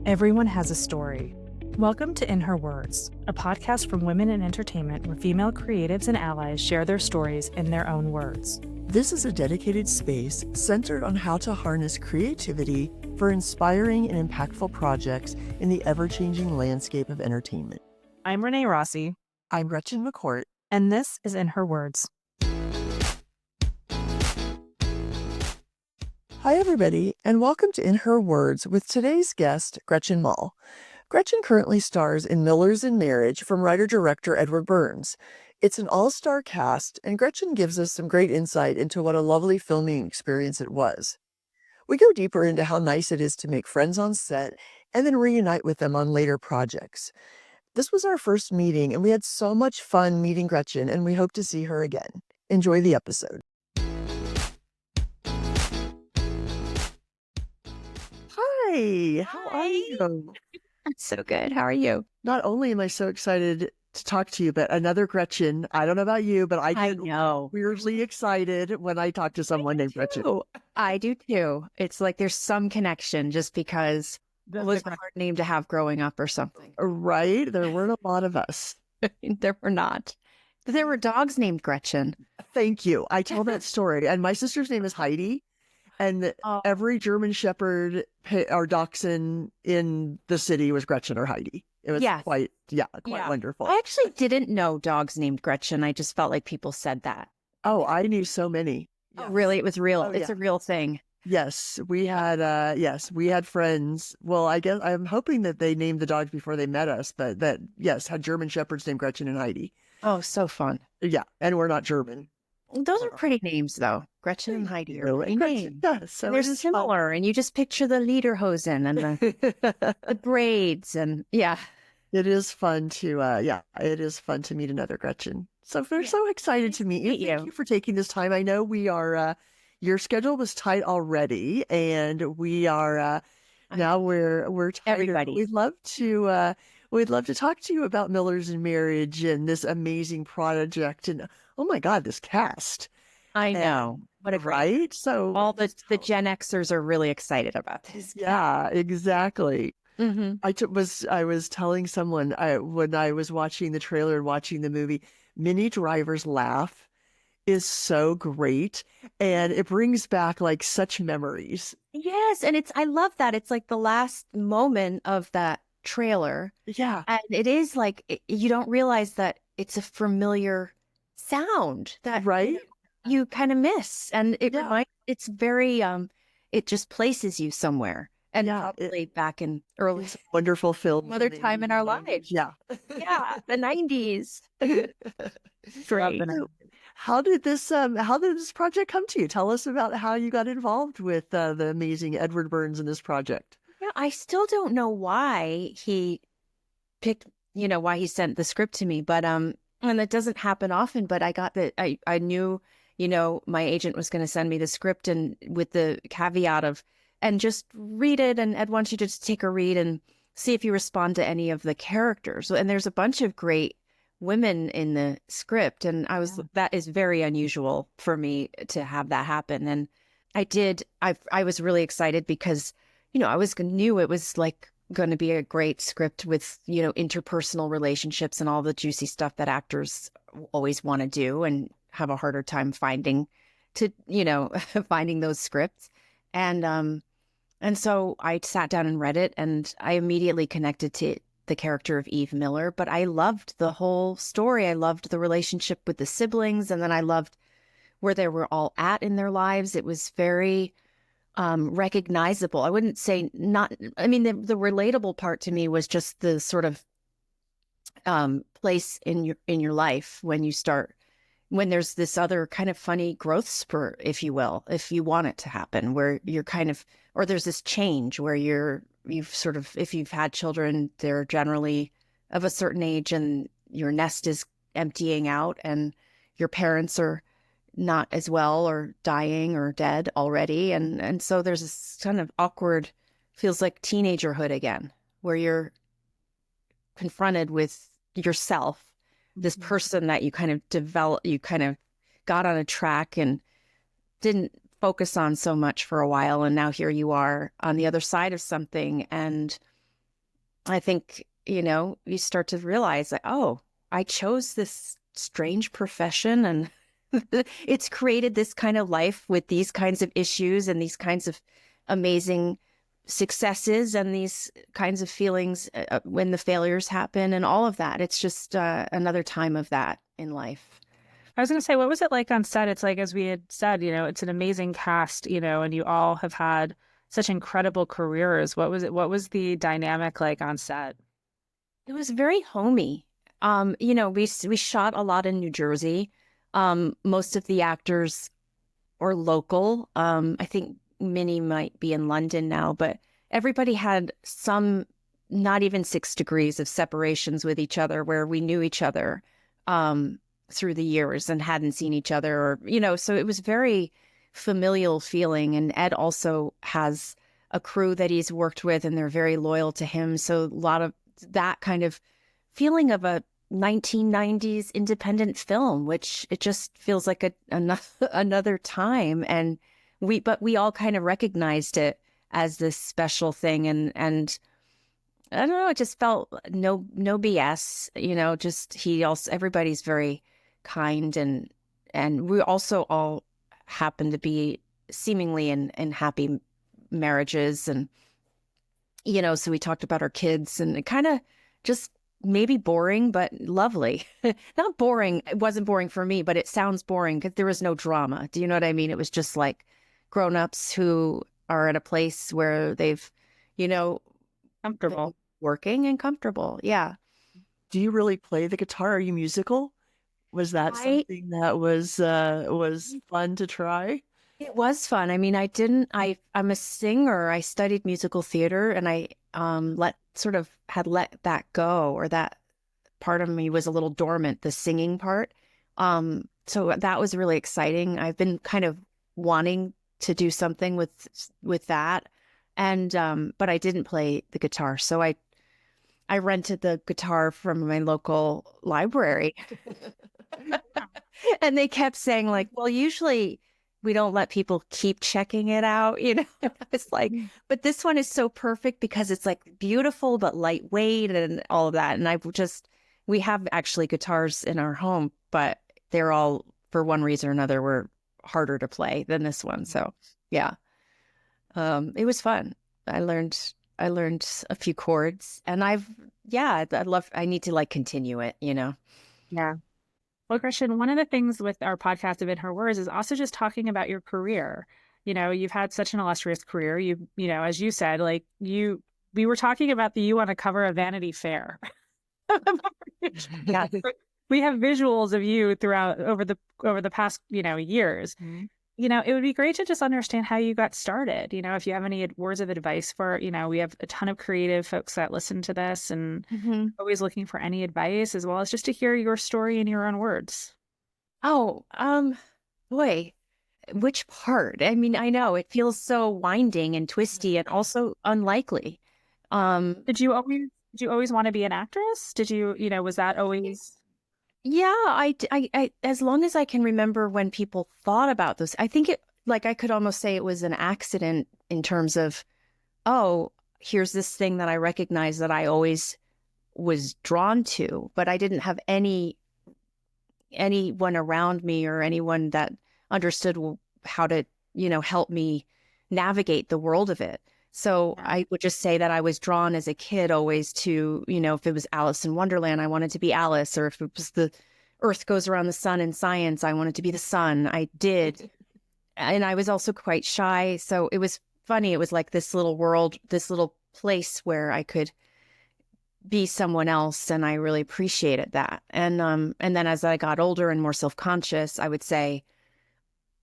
Everyone has a story. Welcome to In Her Words, a podcast from women in entertainment where female creatives and allies share their stories in their own words. This is a dedicated space centered on how to harness creativity for inspiring and impactful projects in the ever-changing landscape of entertainment. I'm Renee Rossi. I'm Gretchen Mol. And this is In Her Words. Hi, everybody, and welcome to In Her Words with today's guest, Gretchen Mol. Gretchen currently stars in Millers in Marriage from writer-director Edward Burns. It's an all-star cast, and Gretchen gives us some great insight into what a lovely filming experience it was. We go deeper into how nice it is to make friends on set and then reunite with them on later projects. This was our first meeting, and we had so much fun meeting Gretchen, and we hope to see her again. Enjoy the episode. Hi, how are you? I'm so good. How are you? Not only am I so excited to talk to you, but another Gretchen. I don't know about you, but I get know. weirdly excited when I talk to someone named Gretchen. I do too. It's like there's some connection just because it was a hard name to have growing up or something. Right? There weren't a lot of us. There were not. But there were dogs named Gretchen. Thank you. I tell that story. And my sister's name is Heidi. And every German Shepherd or Dachshund in the city was Gretchen or Heidi. It was quite wonderful. I actually didn't know dogs named Gretchen. I just felt like people said that. Oh, I knew so many. Oh, really? It was real. It's a real thing. Yes, we had friends. Well, I guess I'm hoping that they named the dogs before they met us, but had German Shepherds named Gretchen and Heidi. Oh, so fun. Yeah, and we're not German. Those are pretty names, though. Gretchen and Heidi are pretty names. Yeah, so they're similar, and you just picture the lederhosen and the braids, and it is fun to meet another Gretchen. So we're so excited to meet you. Thank you for taking this time. I know we are. Your schedule was tight already, and we are now we're tight. Everybody. We'd love to talk to you about Millers in Marriage and this amazing project, and oh my God, this cast. I know. What a right? So all the Gen Xers are really excited about this. Yeah, exactly. Mm-hmm. I was telling someone when I was watching the trailer and watching the movie, Minnie Driver's laugh is so great, and it brings back like such memories. Yes, and I love that. It's like the last moment of that trailer. Yeah. And it is like you don't realize that it's a familiar sound that you kind of miss, and it's very it just places you somewhere, and probably back in early wonderful film, another time in our lives. Yeah, the 90s. Great. How did this project come to you? Tell us about how you got involved with the amazing Edward Burns in this project. Yeah, I still don't know why he picked, why he sent the script to me, but and that doesn't happen often, but I got that I knew, my agent was going to send me the script, and with the caveat of, and just read it, and Ed wants you to just take a read and see if you respond to any of the characters. And there's a bunch of great women in the script, and that is very unusual for me to have that happen. And I was really excited because, I knew it was like going to be a great script with, interpersonal relationships and all the juicy stuff that actors always want to do and have a harder time finding those scripts. And so I sat down and read it, and I immediately connected to the character of Eve Miller, but I loved the whole story. I loved the relationship with the siblings, and then I loved where they were all at in their lives. It was very recognizable. I wouldn't say not. I mean, the relatable part to me was just the sort of place in your life when there's this other kind of funny growth spurt, if you will, if you want it to happen, where you're kind of, or there's this change where if you've had children, they're generally of a certain age and your nest is emptying out and your parents are not as well or dying or dead already. And so there's this kind of awkward, feels like teenagerhood again, where you're confronted with yourself, this person that you kind of developed, you kind of got on a track and didn't focus on so much for a while. And now here you are on the other side of something. And I think, you start to realize that, oh, I chose this strange profession and it's created this kind of life with these kinds of issues and these kinds of amazing successes and these kinds of feelings when the failures happen and all of that. It's just another time of that in life. I was going to say, what was it like on set? It's like, as we had said, it's an amazing cast, and you all have had such incredible careers. What was it? What was the dynamic like on set? It was very homey. We shot a lot in New Jersey. Most of the actors are local. I think Minnie might be in London now, but everybody had some not even 6 degrees of separations with each other where we knew each other through the years and hadn't seen each other, or, so it was very familial feeling. And Ed also has a crew that he's worked with and they're very loyal to him. So a lot of that kind of feeling of a 1990s independent film, which it just feels like another time. And but we all kind of recognized it as this special thing. And I don't know, it just felt no BS, just everybody's very kind and we also all happen to be seemingly in happy marriages and so we talked about our kids and it kind of just maybe boring, but lovely. Not boring. It wasn't boring for me, but it sounds boring because there was no drama. Do you know what I mean? It was just like grown-ups who are at a place where they've, Comfortable. Working and comfortable. Yeah. Do you really play the guitar? Are you musical? Was that something that was fun to try? It was fun. I mean, I'm a singer. I studied musical theater and I had let that go, or that part of me was a little dormant, the singing part. So that was really exciting. I've been kind of wanting to do something with that. And but I didn't play the guitar. So I rented the guitar from my local library. And they kept saying like, well, usually we don't let people keep checking it out, It's like, but this one is so perfect because it's like beautiful but lightweight and all of that. And we have actually guitars in our home, but they're all, for one reason or another, were harder to play than this one. So yeah, it was fun. I learned a few chords, and I need to like continue it, Yeah. Well, Gretchen, one of the things with our podcast of In Her Words is also just talking about your career. You've had such an illustrious career. As you said, like we were talking about you on a cover of Vanity Fair. Yeah. We have visuals of you throughout over the past, years. Mm-hmm. It would be great to just understand how you got started. If you have any words of advice for, we have a ton of creative folks that listen to this and always looking for any advice, as well as just to hear your story in your own words. Oh, boy, which part? I mean, I know it feels so winding and twisty and also unlikely. Did you always want to be an actress? Did you, was that always? Yeah, I, as long as I can remember when people thought about this, I think I could almost say it was an accident in terms of, oh, here's this thing that I recognize that I always was drawn to, but I didn't have anyone around me or anyone that understood how to, help me navigate the world of it. So I would just say that I was drawn as a kid always to, if it was Alice in Wonderland, I wanted to be Alice, or if it was the Earth goes around the sun in science, I wanted to be the sun. I did. And I was also quite shy. So it was funny. It was like this little world, this little place where I could be someone else. And I really appreciated that. And then as I got older and more self-conscious, I would say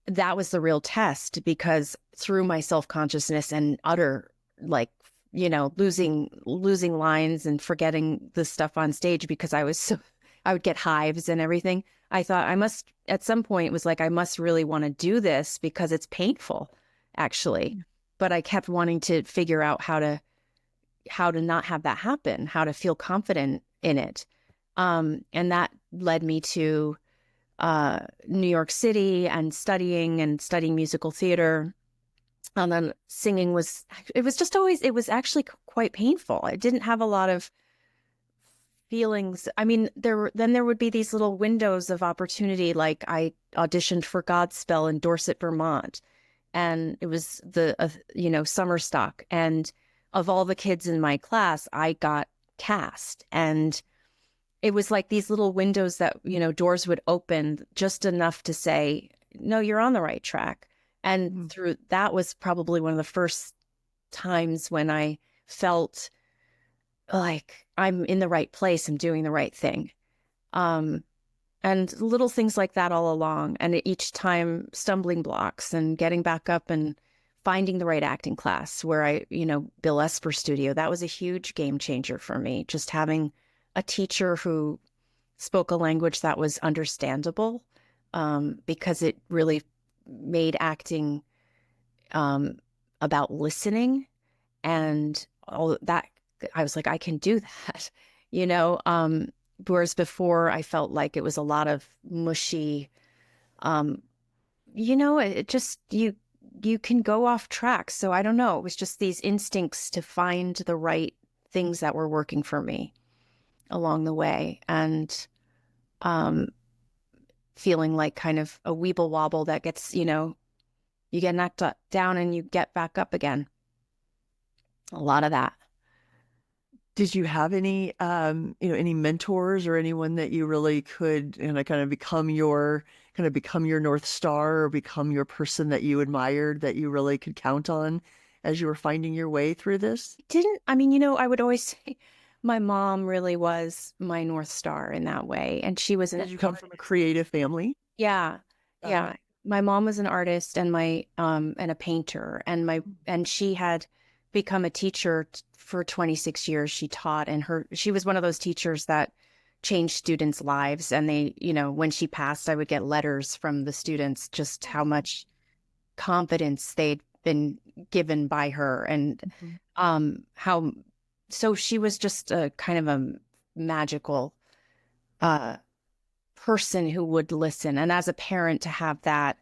that was the real test, because through my self-consciousness and utter, like, losing lines and forgetting the stuff on stage because I would get hives and everything. I thought at some point it was like, I must really want to do this because it's painful, actually. But I kept wanting to figure out how to not have that happen, how to feel confident in it. And that led me to New York City and studying musical theater. And then singing it was actually quite painful. I didn't have a lot of feelings. I mean, there would be these little windows of opportunity. Like I auditioned for Godspell in Dorset, Vermont, and it was the summer stock. And of all the kids in my class, I got cast, and it was like these little windows that doors would open just enough to say, no, you're on the right track. And through that was probably one of the first times when I felt like I'm in the right place, I'm doing the right thing. And little things like that all along. And each time stumbling blocks and getting back up and finding the right acting class where Bill Esper Studio, that was a huge game changer for me. Just having a teacher who spoke a language that was understandable, because it really made acting about listening, and all that. I was like, I can do that, whereas before I felt like it was a lot of mushy, it just, you can go off track. So I don't know. It was just these instincts to find the right things that were working for me along the way. And feeling like kind of a weeble wobble that gets, you get knocked down and you get back up again. A lot of that. Did you have any, any mentors or anyone that you really could, kind of become your North Star, or become your person that you admired, that you really could count on as you were finding your way through this? I would always say my mom really was my North Star in that way. And she was Did you come from a creative family? Yeah. Yeah. My mom was an artist and and a painter, and she had become a teacher for 26 years. She taught, and she was one of those teachers that changed students' lives. And they, when she passed, I would get letters from the students, just how much confidence they'd been given by her, and so she was just a kind of a magical person who would listen. And as a parent, to have that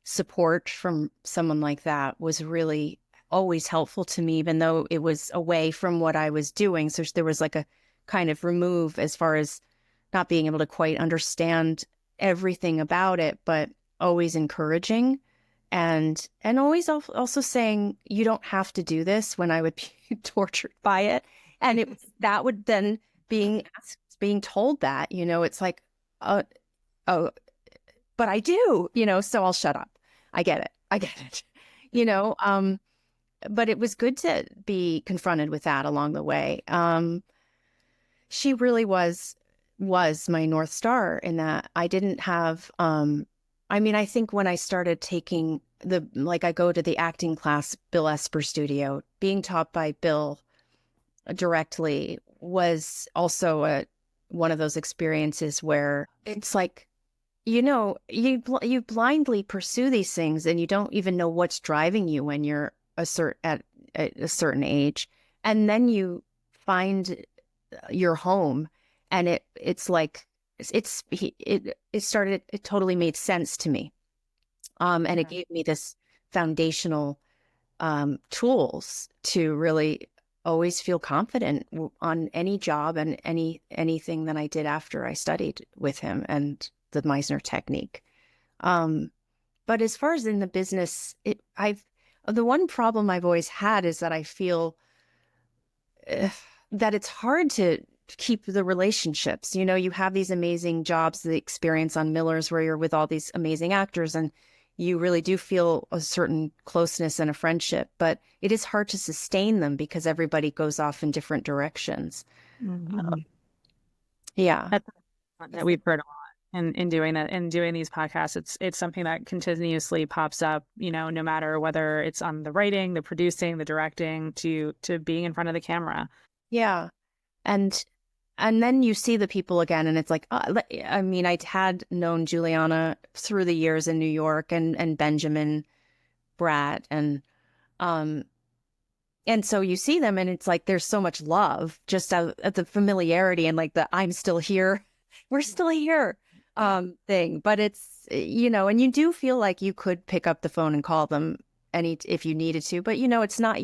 support from someone like that was really always helpful to me, even though it was away from what I was doing. So there was like a kind of remove as far as not being able to quite understand everything about it, but always encouraging, and always also saying, you don't have to do this, when I would be tortured by it. And that would then being told that, it's like, oh, but I do, so I'll shut up. I get it, but it was good to be confronted with that along the way. She really was my North Star in that I didn't have, I think when I started taking I go to the acting class, Bill Esper Studio, being taught by Bill directly was also one of those experiences where it's like, you blindly pursue these things and you don't even know what's driving you when you're at a certain age, and then you find your home, and it totally made sense to me, and it gave me this foundational tools to really always feel confident on any job and anything that I did after I studied with him and the Meisner technique. But as far as in the business, the one problem I've always had is that I feel that it's hard to keep the relationships. You have these amazing jobs, the experience on Miller's where you're with all these amazing actors, and you really do feel a certain closeness and a friendship, but it is hard to sustain them because everybody goes off in different directions. Yeah. That's that we've heard a lot in doing that, in doing these podcasts. It's something that continuously pops up, no matter whether it's on the writing, the producing, the directing, to being in front of the camera. Yeah. And then you see the people again, and it's like, I had known Juliana through the years in New York, and Benjamin Bratt, and so you see them, and it's like there's so much love just at the familiarity and like the I'm still here, we're still here thing. But it's, and you do feel like you could pick up the phone and call them if you needed to, but it's not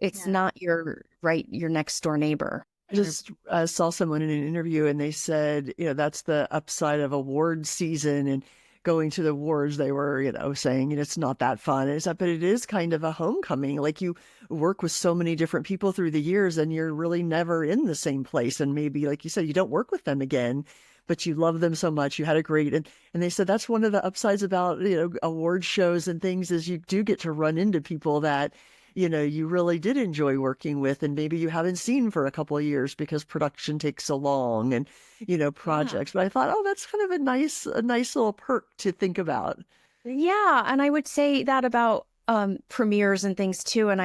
It's not your next door neighbor. I just saw someone in an interview and they said, that's the upside of award season and going to the awards. They were, saying, it's not that fun. And but it is kind of a homecoming. Like you work with so many different people through the years and you're really never in the same place. And maybe, like you said, you don't work with them again, but you love them so much. You had a great, and they said that's one of the upsides about, award shows and things is you do get to run into people that, you really did enjoy working with and maybe you haven't seen for a couple of years because production takes so long and, projects. But I thought, oh, that's kind of a nice little perk to think about. Yeah. And I would say that about premieres and things too. And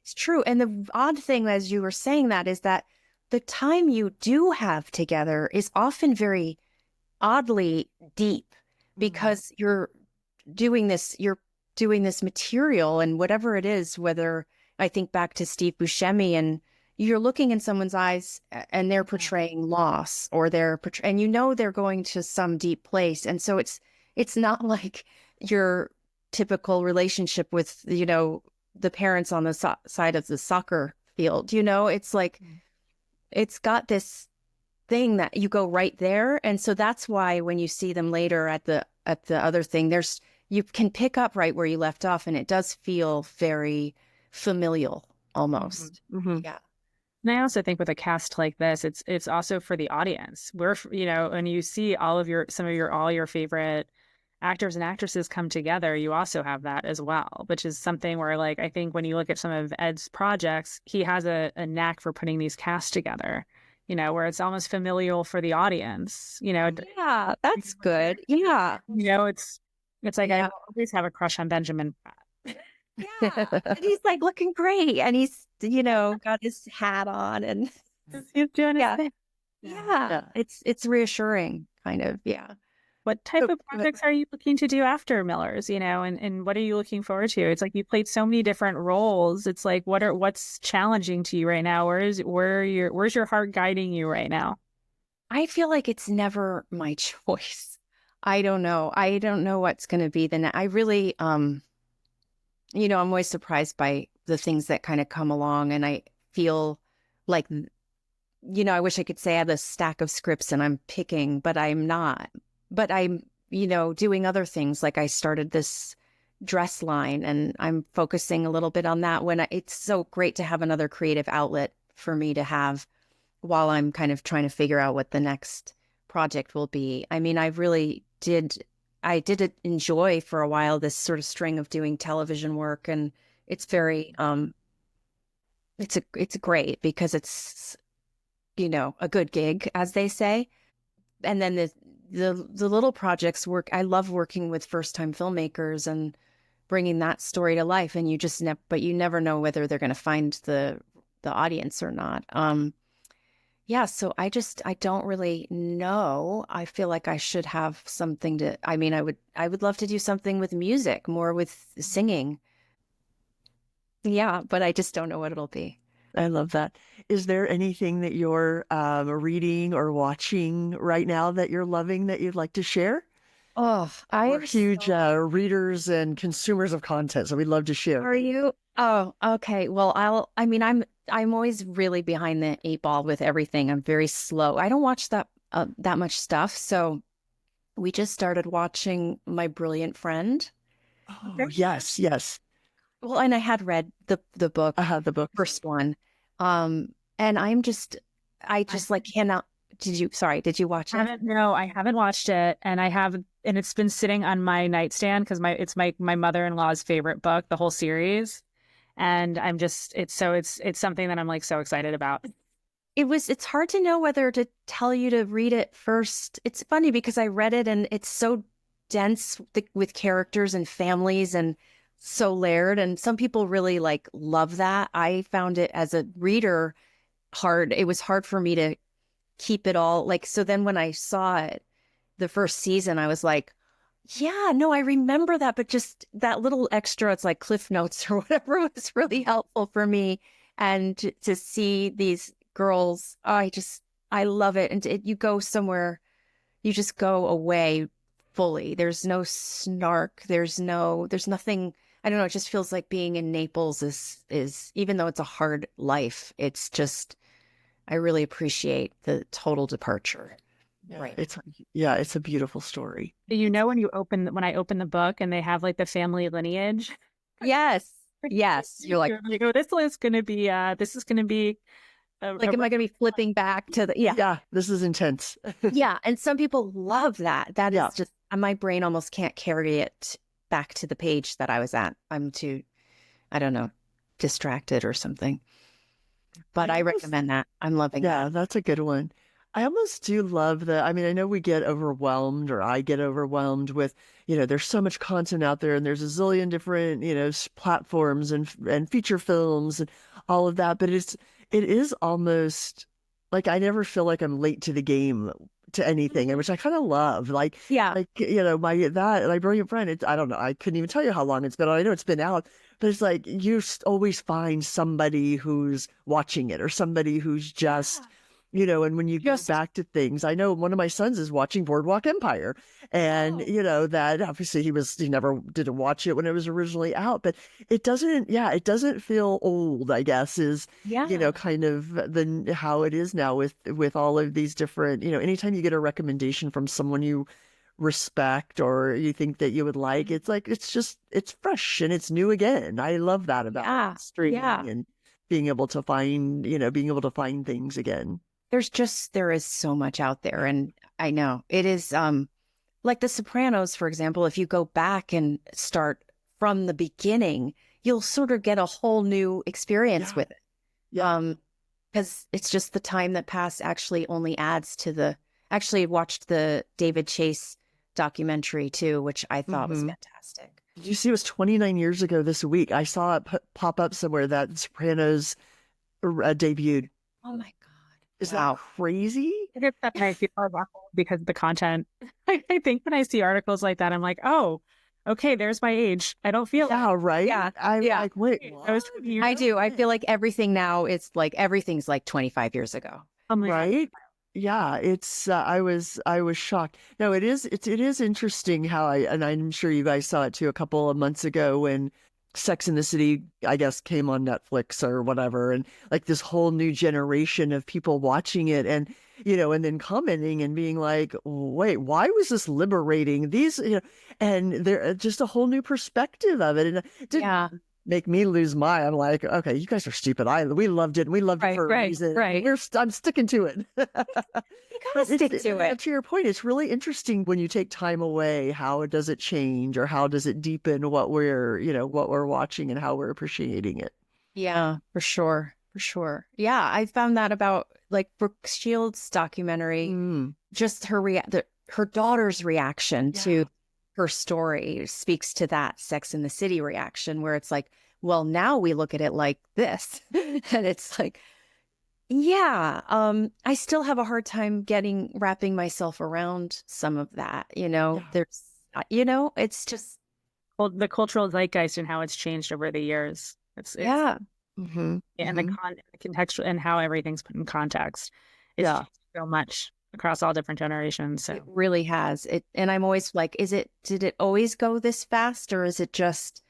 it's true. And the odd thing, as you were saying that, is that the time you do have together is often very oddly deep because you're doing this material and whatever it is, whether I think back to Steve Buscemi and you're looking in someone's eyes and they're portraying loss or and they're going to some deep place. And so it's not like your typical relationship with, the parents on the side of the soccer field, it's like, it's got this thing that you go right there. And so that's why when you see them later at the other thing, you can pick up right where you left off and it does feel very familial almost. Yeah. And I also think with a cast like this, it's also for the audience. We're, when you see all your favorite actors and actresses come together, you also have that as well, which is something where, like, I think when you look at some of Ed's projects, he has a knack for putting these casts together, where it's almost familial for the audience, Yeah, that's good. Yeah. It's like, I always have a crush on Benjamin Pratt. Yeah. And he's like looking great and he's, got his hat on and he's doing his thing. Yeah. It's reassuring kind of. Yeah. What type of projects are you looking to do after Miller's, and what are you looking forward to? It's like you played so many different roles. It's like, what's challenging to you right now? Where's your heart guiding you right now? I feel like it's never my choice. I don't know. I don't know what's going to be I really, I'm always surprised by the things that kind of come along. And I feel like, I wish I could say I have a stack of scripts and I'm picking, but I'm not. But I'm, doing other things. Like I started this dress line and I'm focusing a little bit on that it's so great to have another creative outlet for me to have while I'm kind of trying to figure out what the next project will be. I mean, I did enjoy for a while this sort of string of doing television work, and it's very it's great because it's a good gig, as they say. And then the little projects work. I love working with first time filmmakers and bringing that story to life. And you just but you never know whether they're going to find the audience or not. Yeah, so I don't really know. I feel like I should have something I would love to do something with music, more with singing. Yeah, but I just don't know what it'll be. I love that. Is there anything that you're reading or watching right now that you're loving that you'd like to share? Oh, We're huge readers and consumers of content, so we'd love to share. Are you? Oh, okay. Well, I'm always really behind the 8 ball with everything. I'm very slow. I don't watch that much stuff. So we just started watching My Brilliant Friend. Oh, yes. Well, and I had read the book. I had the book. First one. And I cannot. Did you watch it? No, I haven't watched it. And it's been sitting on my nightstand because it's my mother-in-law's favorite book, the whole series. And it's something that I'm like so excited about. It's hard to know whether to tell you to read it first. It's funny because I read it and it's so dense with characters and families and so layered. And some people really love that. I found it as a reader hard. It was hard for me to keep it all so then when I saw it the first season, I was like, yeah, no, I remember that, but just that little extra, it's like Cliff Notes or whatever, was really helpful for me. And to see these girls, I love it. And you go somewhere, you just go away fully. There's no snark. There's nothing I don't know, it just feels like being in Naples is even though it's a hard life, it's just, I really appreciate the total departure. Yeah, Right. it's a beautiful story. When I open the book and they have like the family lineage. Yes. Yes. You're like, this is going to be like, am I going to be flipping back to the, Yeah, this is intense. yeah. And some people love that. That Yeah. is just, my brain almost can't carry it back to the page that I was at. I'm too, I don't know, distracted or something. But I recommend that. I'm loving Yeah, that. that's a good one. I almost do love I mean, I know we get overwhelmed, or I get overwhelmed with, there's so much content out there and there's a zillion different, platforms and feature films and all of that. But it is almost like I never feel like I'm late to the game to anything, which I kind of love. Yeah. My brilliant friend, I don't know, I couldn't even tell you how long it's been. I know it's been out, but it's like you always find somebody who's watching it or somebody who's just, and when you go back to things, I know one of my sons is watching Boardwalk Empire, and that obviously he never didn't watch it when it was originally out, but it doesn't feel old, I guess, is kind of how it is now with all of these different, anytime you get a recommendation from someone you respect or you think that you would like, it's like it's fresh and it's new again. I love that about streaming and being able to find things again. There is so much out there. And I know it is, like The Sopranos, for example, if you go back and start from the beginning, you'll sort of get a whole new experience with it. Yeah. Because it's just the time that passed actually only adds to actually watched the David Chase documentary too, which I thought was fantastic. Did you see it was 29 years ago this week? I saw it pop up somewhere that Sopranos debuted. Oh my God. Is that crazy? I feel because the content. I think when I see articles like that, I'm like, oh, okay, there's my age. I don't feel right. Yeah. I'm like, wait, what? I do. I feel like everything now everything's like 25 years ago. Right? Yeah, it's I was shocked. No, it is interesting how and I'm sure you guys saw it too a couple of months ago when Sex and the City, I guess, came on Netflix or whatever, and like this whole new generation of people watching it and and then commenting and being like, wait, why was this liberating? These, and they're just a whole new perspective of it. And it didn't make me lose my, I'm like, okay, you guys are stupid. We loved it. And we loved it for a reason. Right. I'm sticking to it. You gotta stick to it. To your point, it's really interesting when you take time away, how does it change or how does it deepen what we're watching and how we're appreciating it? Yeah, for sure. For sure. Yeah, I found that about like Brooke Shields' documentary, just her daughter's reaction to her story speaks to that Sex and the City reaction where it's like, well, now we look at it like this. And it's like, I still have a hard time wrapping myself around some of that, there's, it's just. Well, the cultural zeitgeist and how it's changed over the years. It's and the contextual and how everything's put in context. It's changed so much across all different generations. So it really has it. And I'm always like, did it always go this fast, or is it just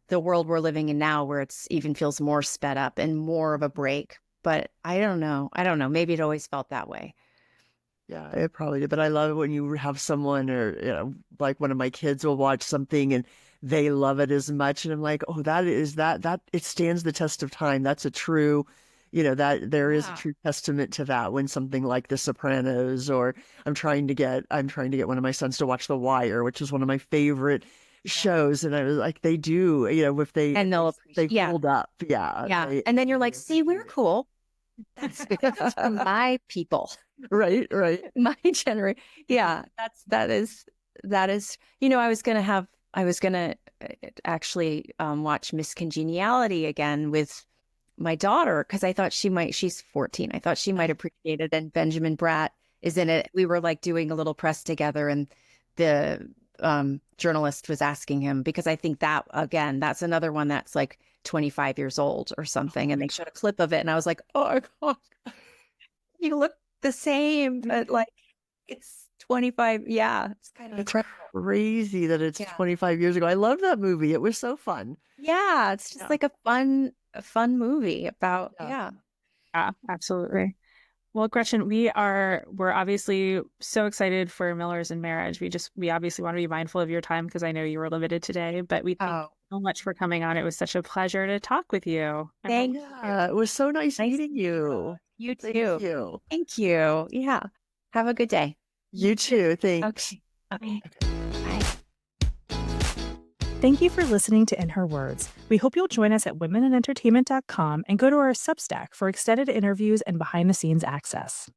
the world we're living in now where it's even feels more sped up and more of a break? But I don't know. Maybe it always felt that way. Yeah, it probably did. But I love it when you have someone or, like one of my kids will watch something and they love it as much. And I'm like, oh, that it stands the test of time. That's a true, that there is a true testament to that when something like The Sopranos, or I'm trying to get one of my sons to watch The Wire, which is one of my favorite shows. And I was like, they do, if they hold up. Yeah. Yeah. And then you're like, see, we're cool. That's for my people. Right. My generation. Yeah. That is, I was going to actually watch Miss Congeniality again with my daughter because I thought she's 14. I thought she might appreciate it. And Benjamin Bratt is in it. We were like doing a little press together and the journalist was asking him because I think that's another one that's like 25 years old or something. And they showed a clip of it. And I was like, oh my God, you look the same, but like it's 25. Yeah. It's kind of It's crazy. crazy that it's Yeah. 25 years ago. I love that movie. It was so fun. Yeah. It's just Yeah. like a fun movie about, Yeah. yeah. Yeah, absolutely. Well, Gretchen, we're obviously so excited for Millers in Marriage. We obviously want to be mindful of your time because I know you were limited today, but we thank Oh, you so much for coming on. It was such a pleasure to talk with you. thank you. Yeah, it was so nice Nice. meeting you. You Thank too. you. Thank you. Yeah. Have a good day. You too. Thanks. Okay. Okay. Okay. Bye. Thank you for listening to In Her Words. We hope you'll join us at womenandentertainment.com and go to our Substack for extended interviews and behind the scenes access.